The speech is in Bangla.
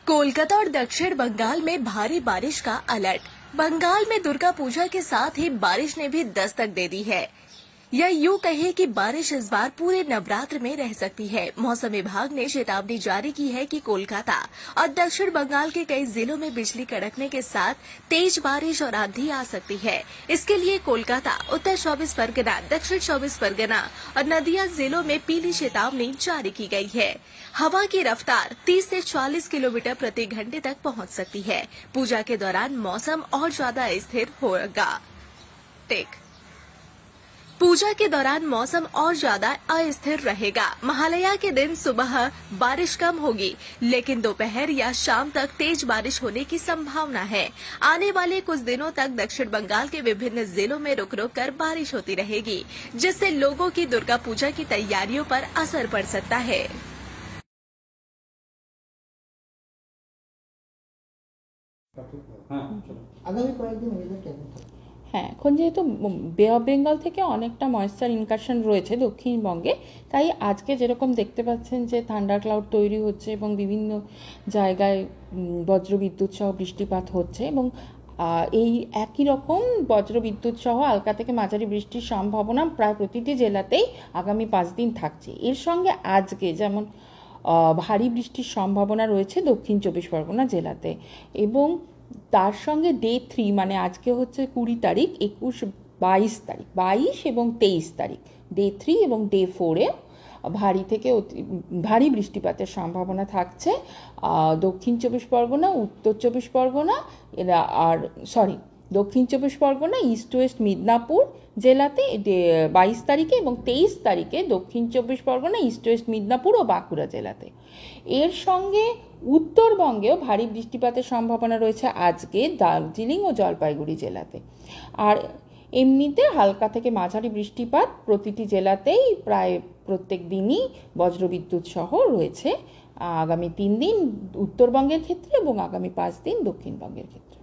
कोलकाता और दक्षिण बंगाल में भारी बारिश का अलर्ट। बंगाल में दुर्गा पूजा के साथ ही बारिश ने भी दस्तक दे दी है। या यूं कहे कि बारिश इस बार पूरे नवरात्र में रह सकती है। मौसम विभाग ने चेतावनी जारी की है कि कोलकाता और दक्षिण बंगाल के कई जिलों में बिजली कड़कने के साथ तेज बारिश और आंधी आ सकती है। इसके लिए कोलकाता, उत्तर 24 परगना, दक्षिण 24 परगना और नदिया जिलों में पीली चेतावनी जारी की गई है। हवा की रफ्तार 30 से 40 किलोमीटर प्रति घंटे तक पहुंच सकती है। पूजा के दौरान मौसम और ज्यादा स्थिर होगा। पूजा के दौरान मौसम और ज्यादा अस्थिर रहेगा। महालया के दिन सुबह बारिश कम होगी, लेकिन दोपहर या शाम तक तेज बारिश होने की संभावना है। आने वाले कुछ दिनों तक दक्षिण बंगाल के विभिन्न जिलों में रुक रुक कर बारिश होती रहेगी, जिससे लोगों की दुर्गा पूजा की तैयारियों पर असर पड़ सकता है। আগামী কয়েকদিন ওয়েদার কেমন থাকবে? হ্যাঁ, এখন যেহেতু বে অফ বেঙ্গল থেকে অনেকটা ময়েশ্চার ইনকারশন রয়েছে দক্ষিণবঙ্গে, তাই আজকে যেরকম দেখতে পাচ্ছেন যে থান্ডার ক্লাউড তৈরি হচ্ছে এবং বিভিন্ন জায়গায় বজ্রবিদ্যুৎ সহ বৃষ্টিপাত হচ্ছে এবং এই একই রকম বজ্রবিদ্যুৎ সহ হালকা থেকে মাঝারি বৃষ্টির সম্ভাবনা প্রায় প্রতিটি জেলাতেই আগামী 5 দিন থাকছে। এর সঙ্গে আজকে যেমন ভারী বৃষ্টির সম্ভাবনা রয়েছে দক্ষিণ 24 পরগনা জেলাতে, এবং তার সঙ্গে ডে 3 মানে আজকে হচ্ছে 20 তারিখ, 21, 22 তারিখ, 22 এবং 23 তারিখ ডে 3 এবং ডে 4-এ ভারী থেকে ভারী বৃষ্টিপাতের সম্ভাবনা থাকছে দক্ষিণ 24 পরগনা, উত্তর 24 পরগনা দক্ষিণ 24 পরগনা, ইস্ট ওয়েস্ট মিদনাপুর জেলাতে 22 তারিখে এবং 23 তারিখে দক্ষিণ 24 পরগনা, ইস্ট ওয়েস্ট মিদনাপুর ও বাঁকুড়া জেলাতে। এর সঙ্গে উত্তরবঙ্গেও ভারী বৃষ্টিপাতের সম্ভাবনা রয়েছে আজকে দার্জিলিং ও জলপাইগুড়ি জেলাতে। আর এমনিতে হালকা থেকে মাঝারি বৃষ্টিপাত প্রতিটি জেলাতেই প্রায় প্রত্যেক দিনই বজ্রবিদ্যুৎ সহ রয়েছে আগামী 3 দিন উত্তরবঙ্গের ক্ষেত্রে এবং আগামী 5 দিন দক্ষিণবঙ্গের ক্ষেত্রে।